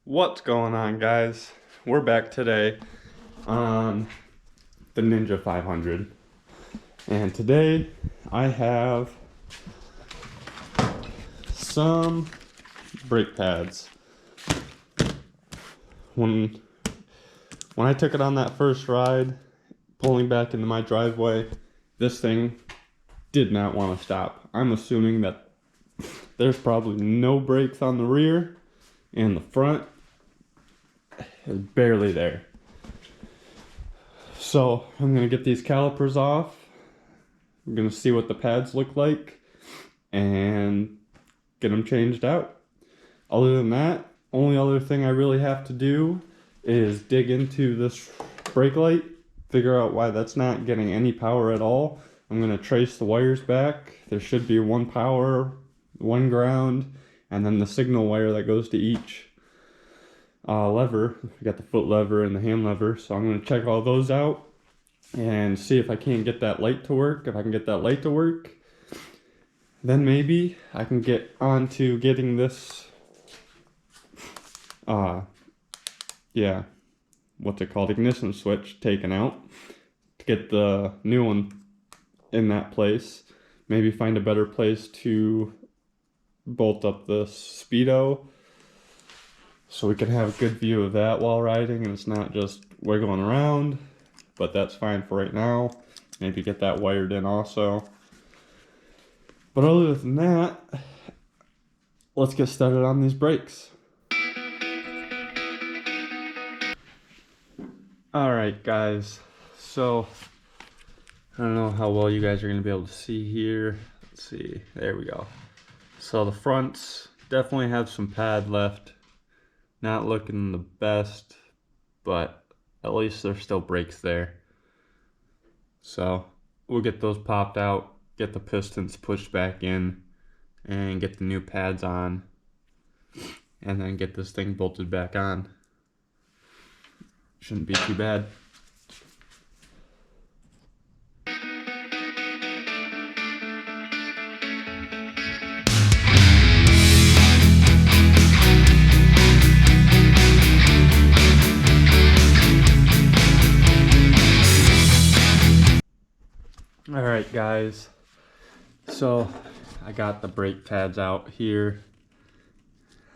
What's going on, guys? We're back today on the Ninja 500, and today I have some brake pads. When I took it on that first ride, pulling back into my driveway, this thing did not want to stop. I'm assuming that there's probably no brakes on the rear, and the front is barely there. So I'm gonna get these calipers off. I'm gonna see what the pads look like and get them changed out. Other than that, only other thing I really have to do is dig into this brake light, figure out why that's not getting any power at all. I'm gonna trace the wires back. There should be one power, one ground, and then the signal wire that goes to each lever. We got the foot lever and the hand lever, so I'm going to check all those out and see if I can't get that light to work. If I can get that light to work, then maybe I can get on to getting this what's it called, ignition switch taken out to get the new one in that place. Maybe find a better place to bolt up the speedo so we can have a good view of that while riding and it's not just wiggling around, but that's fine for right now. Maybe get that wired in also. But other than that, let's get started on these brakes. Alright guys, so I don't know how well you guys are going to be able to see here. Let's see, there we go. So the fronts definitely have some pad left. Not looking the best, but at least there's still brakes there. So we'll get those popped out, get the pistons pushed back in, and get the new pads on, and then get this thing bolted back on. Shouldn't be too bad. Alright guys, so I got the brake pads out here.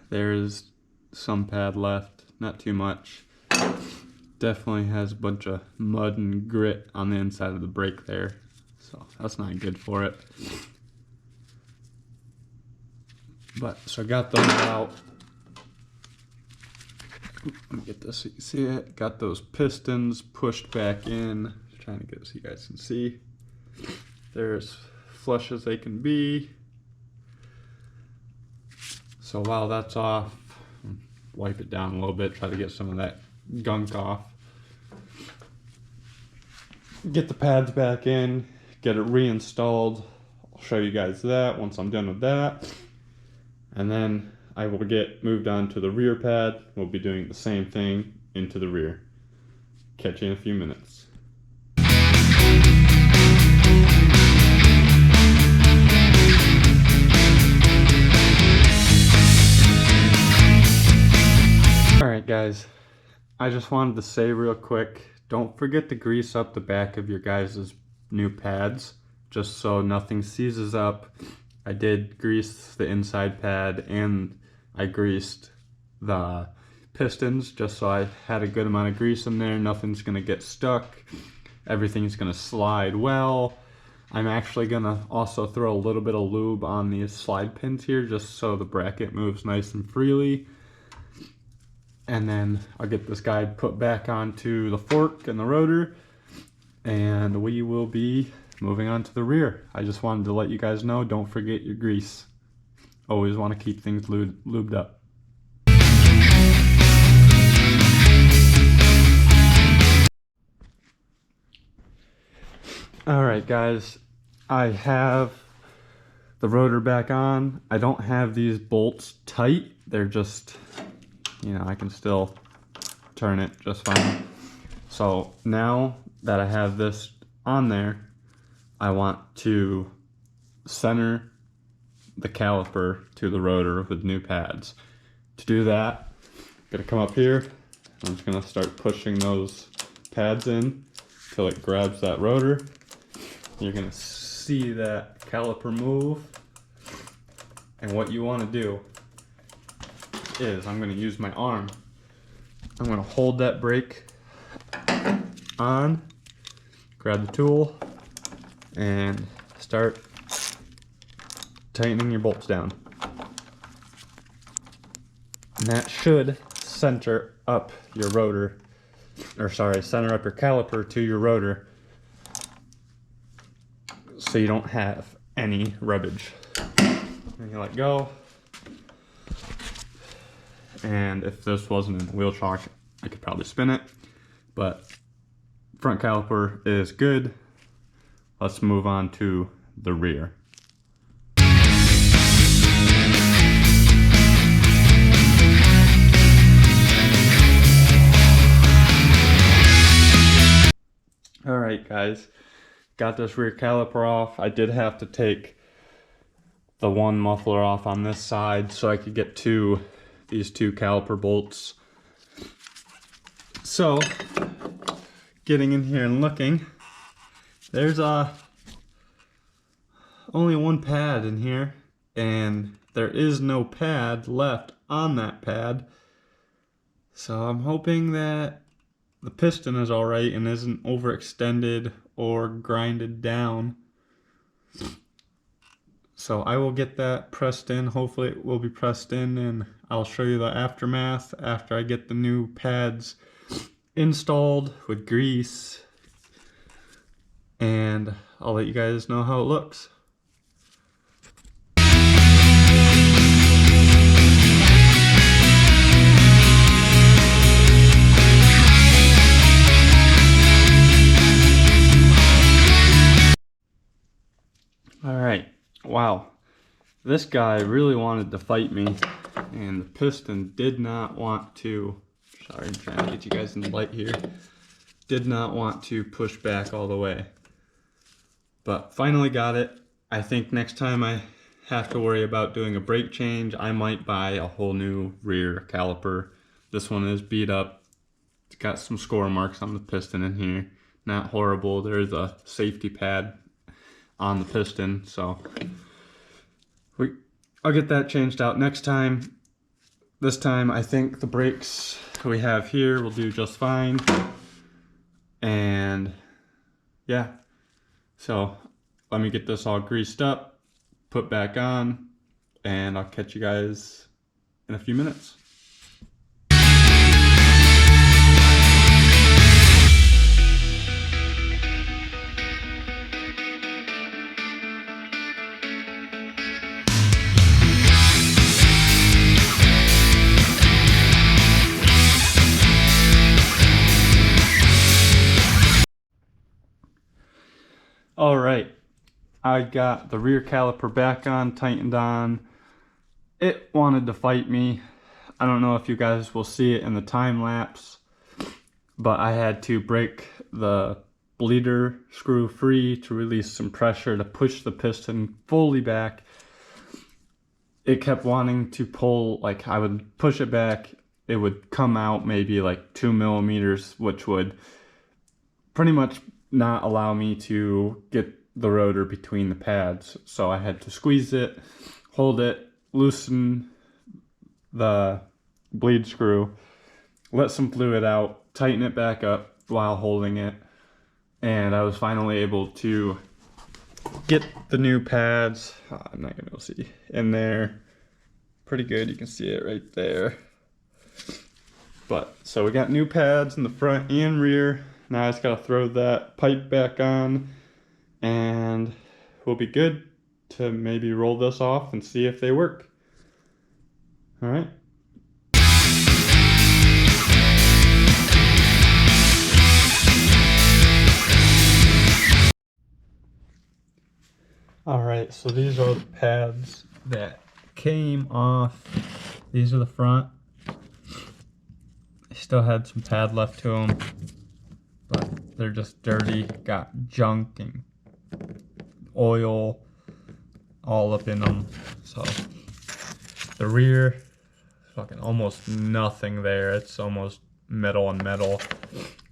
There's some pad left, not too much. Definitely has a bunch of mud and grit on the inside of the brake there, so that's not good for it. But so I got those out. Let me get this so you can see it. Got those pistons pushed back in. Just trying to get it so you guys can see. They're as flush as they can be. So while that's off, wipe it down a little bit, try to get some of that gunk off. Get the pads back in, get it reinstalled. I'll show you guys that once I'm done with that. And then I will get moved on to the rear pad. We'll be doing the same thing into the rear. Catch you in a few minutes. Alright guys, I just wanted to say real quick, don't forget to grease up the back of your guys' new pads, just so nothing seizes up. I did grease the inside pad and I greased the pistons just so I had a good amount of grease in there. Nothing's going to get stuck. Everything's going to slide well. I'm actually going to also throw a little bit of lube on these slide pins here just so the bracket moves nice and freely. And then I'll get this guy put back onto the fork and the rotor, and we will be moving on to the rear. I just wanted to let you guys know, don't forget your grease. Always want to keep things lubed up. Alright guys, I have the rotor back on. I don't have these bolts tight. They're just, you know, I can still turn it just fine. So now that I have this on there, I want to center the caliper to the rotor with new pads. To do that, Gonna come up here. I'm just gonna start pushing those pads in until it grabs that rotor. You're gonna see that caliper move. And what you wanna do is I'm gonna use my arm. I'm gonna hold that brake on, grab the tool, and start tightening your bolts down. And that should center up your rotor, or sorry, center up your caliper to your rotor so you don't have any rubbage. And you let go. And if this wasn't in wheel shock, I could probably spin it, but front caliper is good. Let's move on to the rear. All right, guys, got this rear caliper off. I did have to take the one muffler off on this side so I could get to these two caliper bolts. So, getting in here and looking, there's only one pad in here, and there is no pad left on that pad. So I'm hoping that the piston is alright and isn't overextended or grinded down. So I will get that pressed in. Hopefully it will be pressed in, and I'll show you the aftermath after I get the new pads installed with grease, and I'll let you guys know how it looks. Alright, wow, this guy really wanted to fight me, and the piston did not want to, sorry, I'm trying to get you guys in the light here, did not want to push back all the way. But finally got it. I think next time I have to worry about doing a brake change, I might buy a whole new rear caliper. This one is beat up. It's got some score marks on the piston in here. Not horrible. There's a safety pad on the piston, so I'll get that changed out next time. This time I think the brakes we have here will do just fine. And yeah, so let me get this all greased up, put back on, and I'll catch you guys in a few minutes. All right, I got the rear caliper back on, tightened on. It wanted to fight me. I don't know if you guys will see it in the time lapse, but I had to break the bleeder screw free to release some pressure to push the piston fully back. It kept wanting to pull, like I would push it back, it would come out maybe like 2 millimeters, which would pretty much not allow me to get the rotor between the pads. So I had to squeeze it, hold it, loosen the bleed screw, let some fluid out, tighten it back up while holding it, and I was finally able to get the new pads. I'm not gonna be able to see in there. Pretty good, you can see it right there. But so we got new pads in the front and rear. Now I just gotta throw that pipe back on and we'll be good to maybe roll this off and see if they work. All right. All right, so these are the pads that came off. These are the front. They still had some pad left to them, but they're just dirty, got junk and oil all up in them. So the rear, fucking almost nothing there. It's almost metal on metal.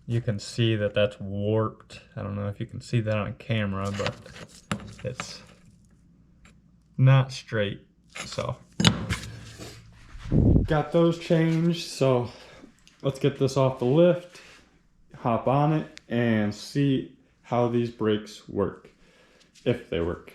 You can see that that's warped. I don't know if you can see that on camera, but it's not straight. So got those changed. So let's get this off the lift, hop on it, and see how these brakes work, if they work.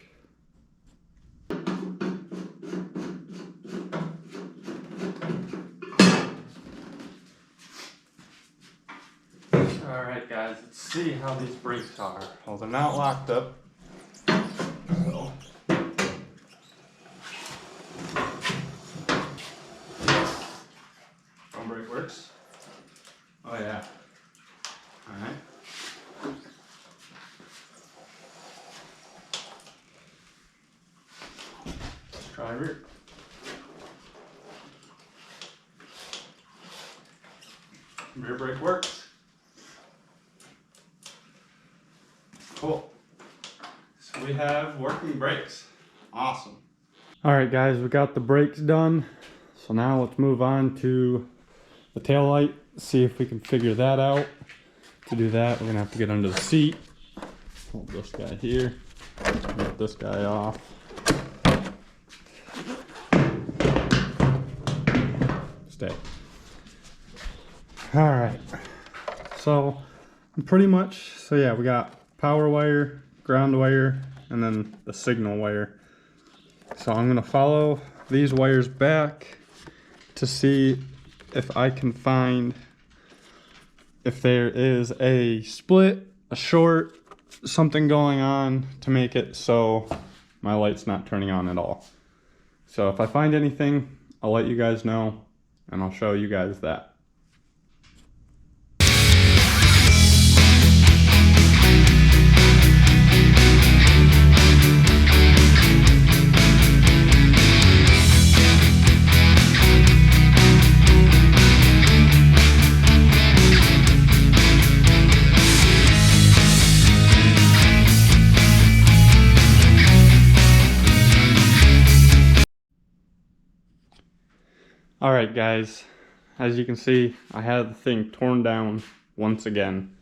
Alright guys, let's see how these brakes are. Well, they're not locked up. So front brake works. Oh yeah. Alright. Let's try rear. Rear brake works. Cool. So we have working brakes. Awesome. Alright guys, we got the brakes done. So now let's move on to the tail light, see if we can figure that out. To do that, we're gonna have to get under the seat. Hold this guy here. Get this guy off. Stay. Alright. So pretty much, so yeah, we got power wire, ground wire, and then the signal wire. So I'm gonna follow these wires back to see if I can find if there is a split, a short, something going on to make it so my light's not turning on at all. So if I find anything, I'll let you guys know and I'll show you guys that. Alright guys, as you can see, I had the thing torn down once again.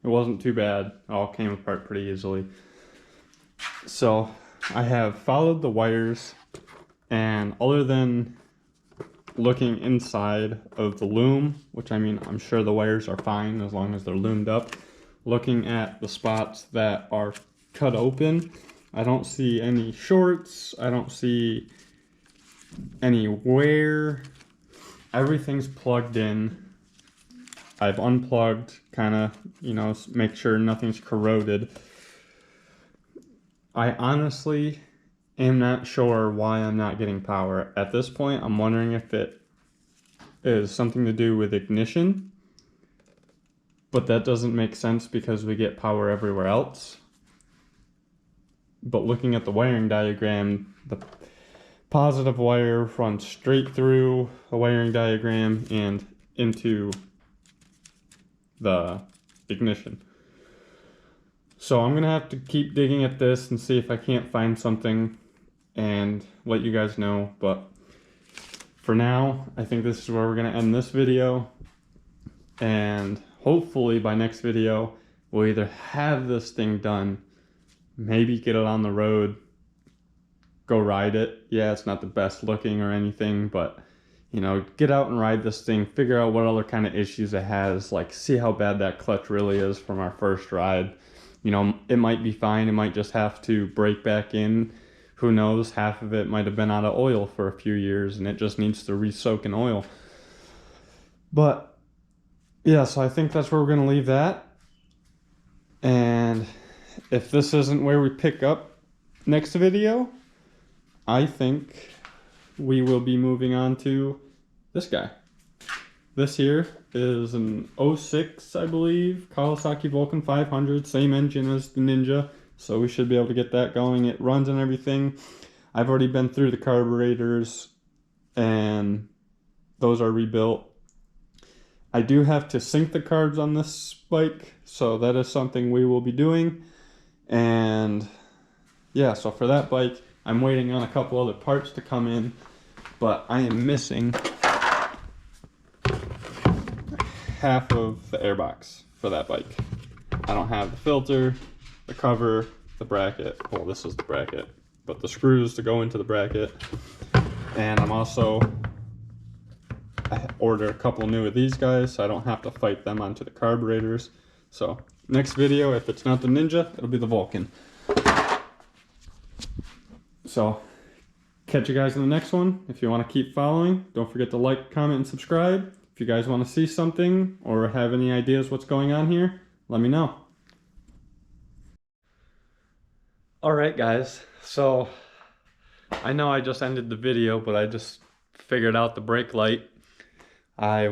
It wasn't too bad, it all came apart pretty easily. So I have followed the wires, and other than looking inside of the loom, which I mean I'm sure the wires are fine as long as they're loomed up, looking at the spots that are cut open, I don't see any shorts, I don't see any wear. Everything's plugged in. I've unplugged, kind of, you know, make sure nothing's corroded. I honestly am not sure why I'm not getting power. At this point, I'm wondering if it is something to do with ignition, but that doesn't make sense because we get power everywhere else. But looking at the wiring diagram, the positive wire runs straight through the wiring diagram and into the ignition. So I'm gonna have to keep digging at this and see if I can't find something and let you guys know. But for now, I think this is where we're gonna end this video, and hopefully by next video we'll either have this thing done, maybe get it on the road, go ride it. Yeah, it's not the best looking or anything, but you know, get out and ride this thing, figure out what other kind of issues it has, like see how bad that clutch really is from our first ride. You know, it might be fine, it might just have to break back in. Who knows, half of it might have been out of oil for a few years and it just needs to re-soak in oil. But yeah, so I think that's where we're gonna leave that. And if this isn't where we pick up next video, I think we will be moving on to this guy. This here is an 06, I believe, Kawasaki Vulcan 500, same engine as the Ninja, so we should be able to get that going. It runs and everything. I've already been through the carburetors and those are rebuilt. I do have to sync the carbs on this bike, so that is something we will be doing. And yeah, so for that bike, I'm waiting on a couple other parts to come in, but I am missing half of the airbox for that bike. I don't have the filter, the cover, the bracket. Well, this is the bracket, but the screws to go into the bracket. And I ordered a couple new of these guys so I don't have to fight them onto the carburetors. So next video, if it's not the Ninja, it'll be the Vulcan. So catch you guys in the next one. If you want to keep following, don't forget to like, comment, and subscribe. If you guys want to see something or have any ideas what's going on here, let me know. Alright guys, so I know I just ended the video, but I just figured out the brake light. I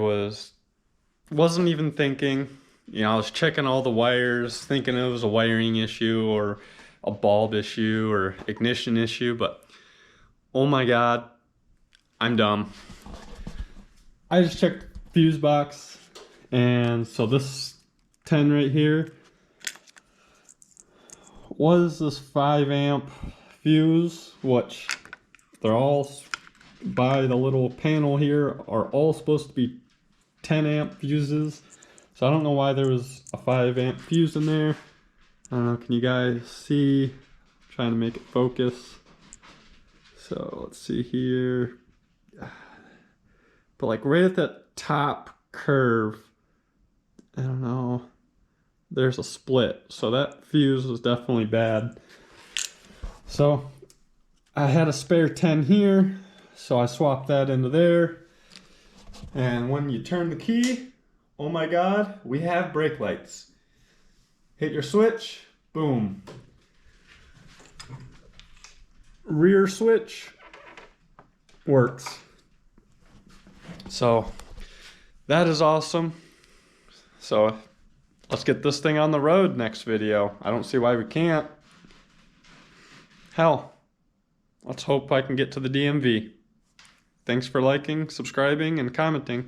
wasn't even thinking, you know, I was checking all the wires, thinking it was a wiring issue or a bulb issue or ignition issue, but oh my god, I'm dumb. I just checked the fuse box, and so this 10 right here was this 5 amp fuse, which they're all by the little panel here are all supposed to be 10 amp fuses. So I don't know why there was a 5 amp fuse in there. I don't know, can you guys see? I'm trying to make it focus. So let's see here. But like right at that top curve, I don't know, there's a split. So that fuse was definitely bad. So I had a spare 10 here, so I swapped that into there. And when you turn the key, oh my god, we have brake lights. Hit your switch, boom. Rear switch works. So that is awesome. So let's get this thing on the road next video. I don't see why we can't. Hell, let's hope I can get to the DMV. Thanks for liking, subscribing, and commenting.